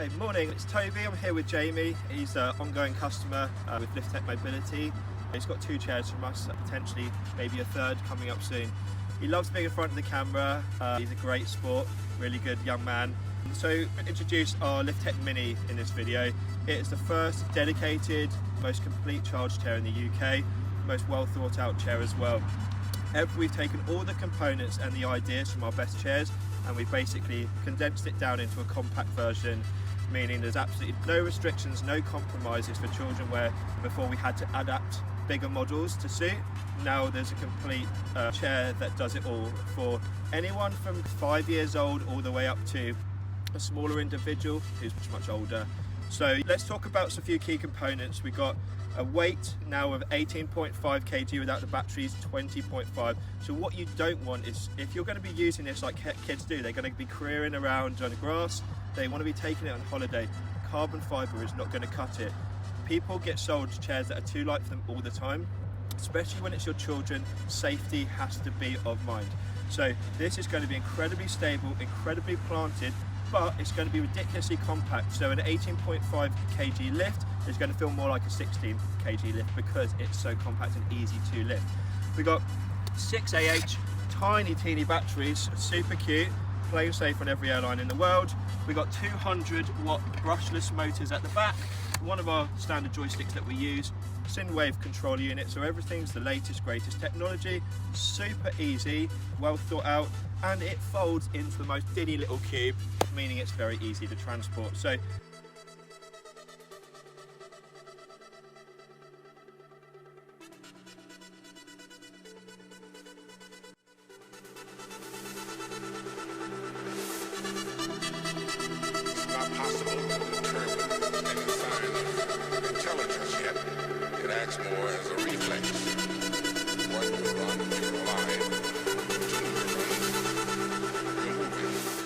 Hey, morning, it's Toby. I'm here with Jamie. He's an ongoing customer with Lith-Tech Mobility. He's got 2 chairs from us, potentially maybe a third coming up soon. He loves being in front of the camera. He's a great sport, really good young man. So we'll introduce our Lith-Tech Mini in this video. It is the first dedicated, most complete charge chair in the UK, most well thought out chair as well. We've taken all the components and the ideas from our best chairs and we've basically condensed it down into a compact version, meaning there's absolutely no restrictions, no compromises for children, where before we had to adapt bigger models to suit. Now there's a complete chair that does it all for anyone from 5 years old all the way up to a smaller individual who's much older. So let's talk about a few key components. We've got a weight now of 18.5 kg without the batteries, 20.5. So what you don't want is, if you're going to be using this like kids do, they're going to be careering around on the grass, they want to be taking it on holiday. Carbon fibre is not going to cut it. People get sold chairs that are too light for them all the time, especially when it's your children. Safety has to be of mind. So this is going to be incredibly stable, incredibly planted, but it's going to be ridiculously compact. So an 18.5 kg lift is going to feel more like a 16 kg lift because it's so compact and easy to lift. We've got 6 tiny teeny batteries, super cute, plain safe on every airline in the world. We've got 200-watt brushless motors at the back, one of our standard joysticks that we use, Synwave control unit, so everything's the latest, greatest technology, super easy, well thought out, and it folds into the most diddy little cube, meaning it's very easy to transport. So it's not possible to determine any sign of intelligence yet. It acts more as a reflex. 1 neuron will lie, 2 neurons will move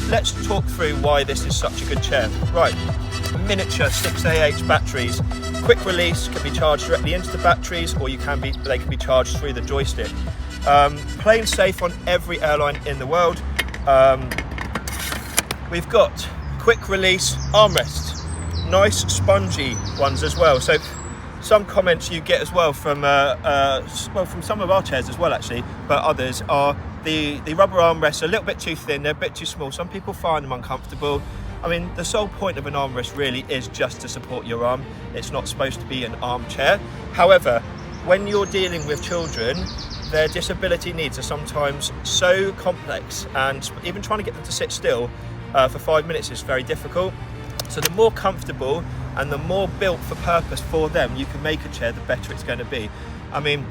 let's talk through why this is such a good chair. Right, miniature 6Ah batteries, quick release, can be charged directly into the batteries, or they can be charged through the joystick. Plain safe on every airline in the world. We've got quick release armrests, nice spongy ones as well. So some comments you get as well from from some of our chairs as well actually, but others are the rubber armrests are a little bit too thin, they're a bit too small. Some people find them uncomfortable. I mean, the sole point of an armrest really is just to support your arm. It's not supposed to be an armchair. However, when you're dealing with children, their disability needs are sometimes so complex, and even trying to get them to sit still for 5 minutes is very difficult. So the more comfortable and the more built for purpose for them you can make a chair, the better it's going to be. I mean,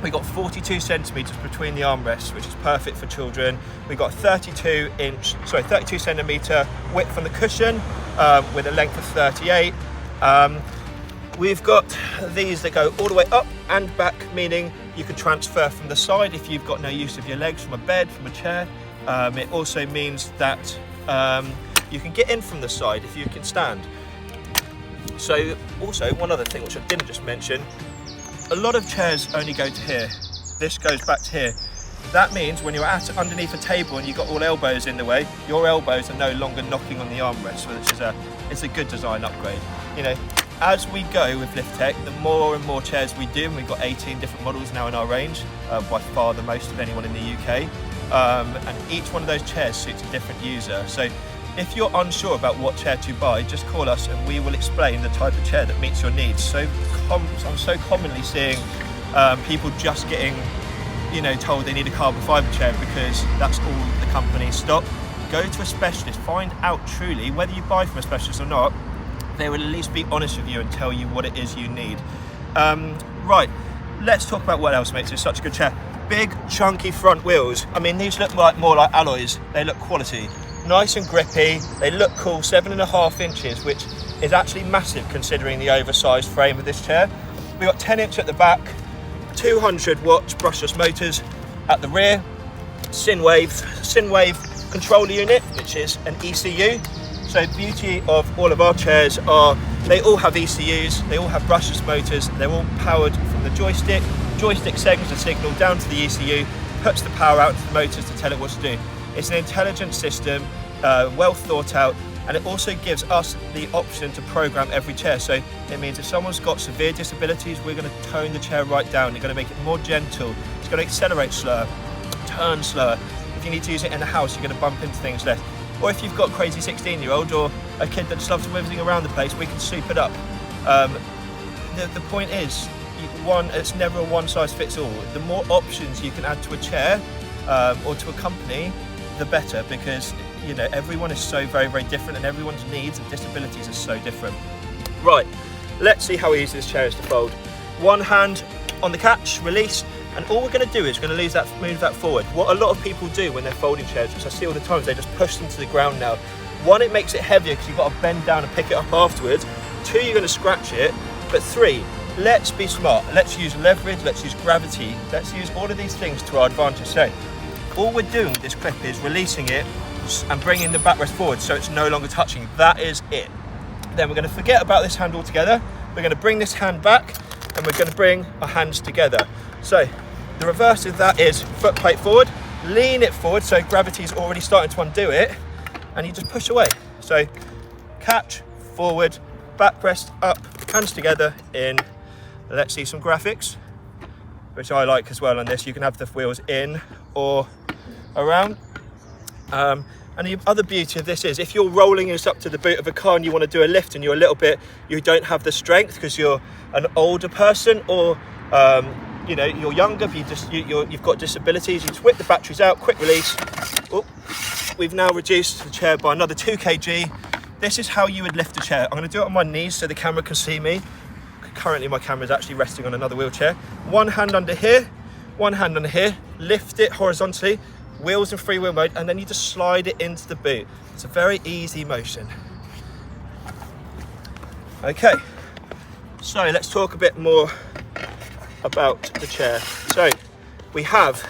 we got 42 centimeters between the armrests, which is perfect for children. We got 32 centimeter width on the cushion with a length of 38. We've got these that go all the way up and back, meaning you can transfer from the side if you've got no use of your legs from a bed, from a chair. It also means that you can get in from the side if you can stand. So also one other thing which I didn't just mention, a lot of chairs only go to here. This goes back to here. That means when you're underneath a table and you've got all elbows in the way, your elbows are no longer knocking on the armrest, which is it's a good design upgrade. You know, as we go with Lith-Tech, the more and more chairs we do, and we've got 18 different models now in our range, by far the most of anyone in the UK. And each one of those chairs suits a different user. So If you're unsure about what chair to buy, just call us and we will explain the type of chair that meets your needs. I'm so commonly seeing people just getting, told they need a carbon fibre chair because that's all the companies stock. Go to a specialist, find out truly whether you buy from a specialist or not. They will at least be honest with you and tell you what it is you need. Right, let's talk about what else makes this such a good chair. Big, chunky front wheels. I mean, these look more like alloys. They look quality. Nice and grippy. They look cool. 7.5 inches, which is actually massive considering the oversized frame of this chair. We've got 10-inch at the back, 200 watts brushless motors at the rear, Synwave controller unit, which is an ECU. So the beauty of all of our chairs are they all have ECUs, they all have brushless motors, they're all powered from the joystick. Joystick sends the signal down to the ECU, puts the power out to the motors to tell it what to do. It's an intelligent system, well thought out, and it also gives us the option to program every chair. So it means if someone's got severe disabilities, we're going to tone the chair right down. We're going to make it more gentle. It's going to accelerate slower, turn slower. If you need to use it in the house, you're going to bump into things less. Or if you've got a crazy 16-year-old or a kid that just loves whizzing around the place, we can soup it up. The point is, it's never a one-size-fits-all. The more options you can add to a chair or to a company, the better, because everyone is so very, very different and everyone's needs and disabilities are so different. Right, let's see how easy this chair is to fold. One hand on the catch, release, and all we're going to do is we're going to move that forward. What a lot of people do when they're folding chairs, which I see all the time, is they just push them to the ground now. One, it makes it heavier because you've got to bend down and pick it up afterwards. Two, you're going to scratch it. But three, let's be smart. Let's use leverage, let's use gravity, let's use all of these things to our advantage. So all we're doing with this clip is releasing it and bringing the backrest forward so it's no longer touching. That is it. Then we're going to forget about this hand altogether. We're going to bring this hand back and we're going to bring our hands together. So the reverse of that is foot plate forward, lean it forward so gravity's already starting to undo it, and you just push away. So catch, forward, backrest up, hands together, in. Let's see some graphics, which I like as well on this. You can have the wheels in or around. And the other beauty of this is if you're rolling this up to the boot of a car and you want to do a lift and you don't have the strength because you're an older person or you're younger, but you've got disabilities, you just whip the batteries out, quick release. Oh, we've now reduced the chair by another 2 kg. This is how you would lift a chair. I'm going to do it on my knees so the camera can see me. Currently my camera is actually resting on another wheelchair. One hand under here, one hand under here, lift it horizontally, wheels in freewheel mode, and then you just slide it into the boot. It's a very easy motion. Okay, so let's talk a bit more about the chair. So we have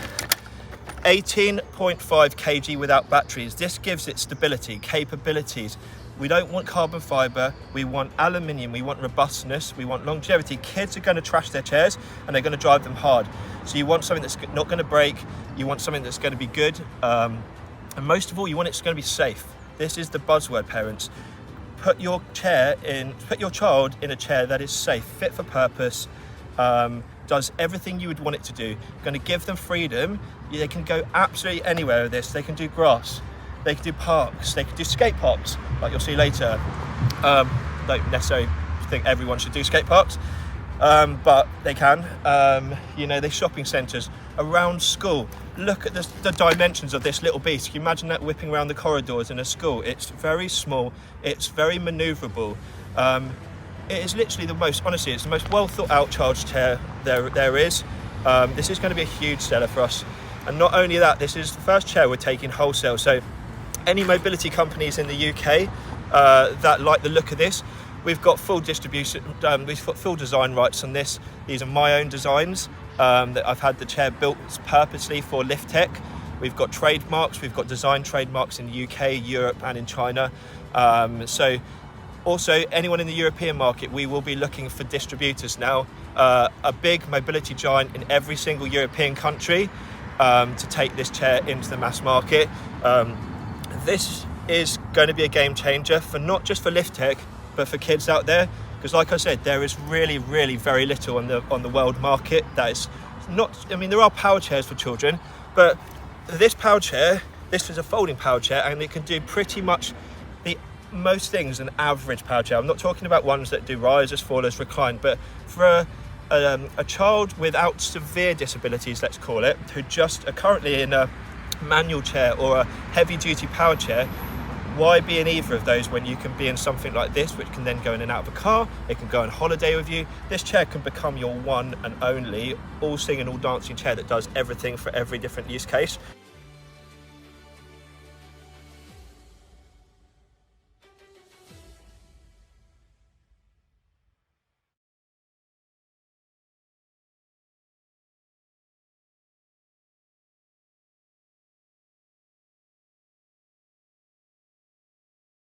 18.5 kg without batteries. This gives it stability, capabilities. We don't want carbon fibre, we want aluminium, we want robustness, we want longevity. Kids are going to trash their chairs and they're going to drive them hard. So you want something that's not going to break, you want something that's going to be good, and most of all, you want it's going to be safe. This is the buzzword, parents. Put your child in a chair that is safe, fit for purpose, does everything you would want it to do. You're going to give them freedom. They can go absolutely anywhere with this. They can do grass, they can do parks, they can do skate parks, like you'll see later. Don't necessarily think everyone should do skate parks, but they can. They're shopping centres, around school. Look at the dimensions of this little beast. Can you imagine that whipping around the corridors in a school? It's very small, it's very manoeuvrable. It is literally it's the most well thought out child's chair there is. This is going to be a huge seller for us. And not only that, this is the first chair we're taking wholesale. So any mobility companies in the UK that like the look of this, we've got full distribution, we've got full design rights on this. These are my own designs that I've had the chair built purposely for Lith-Tech. We've got trademarks, we've got design trademarks in the UK, Europe and in China. So also anyone in the European market, we will be looking for distributors now, a big mobility giant in every single European country to take this chair into the mass market. This is going to be a game changer for not just for Lith-Tech, but for kids out there, because like I said, there is really, really very little on the world market that is not. I mean, there are power chairs for children, but this power chair, this is a folding power chair, and it can do pretty much most things an average power chair. I'm not talking about ones that do risers, fallers, recline, but for a child without severe disabilities, let's call it, who just are currently in a manual chair or a heavy duty power chair, why be in either of those when you can be in something like this, which can then go in and out of a car, it can go on holiday with you. This chair can become your one and only all singing, all dancing chair that does everything for every different use case.